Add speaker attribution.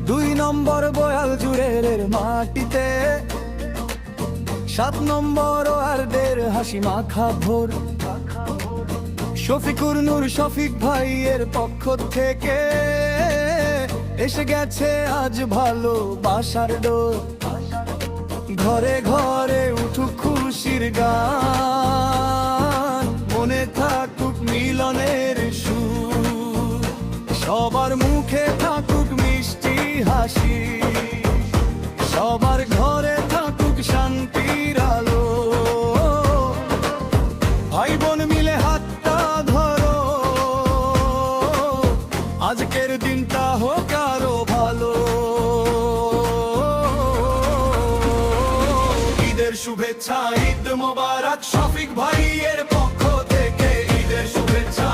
Speaker 1: দুই নম্বর বয়াল জুড়ের মাটিতে 7 নম্বর ওয়ার্ডের হাসি মাখা ভোর। শফিকুর নূর শফিক ভাইয়ের পক্ষ থেকে এসে গেছে আজ ভালোবাসার ডোর। ঘরে ঘরে উঠুক খুশির গান, মনে থাকুক মিলনের সুর, সবার মুখে থাকুক মিষ্টি হাসি, সবার ঘরে থাকুক শান্তির আলো। ভাই বোন মিলে হাতটা ধরো, আজকের দিনটা হোক আরো ভালো। ঈদের শুভেচ্ছা, ঈদ মোবারক শফিক ভাইয়ের পক্ষ থেকে ঈদের শুভেচ্ছা।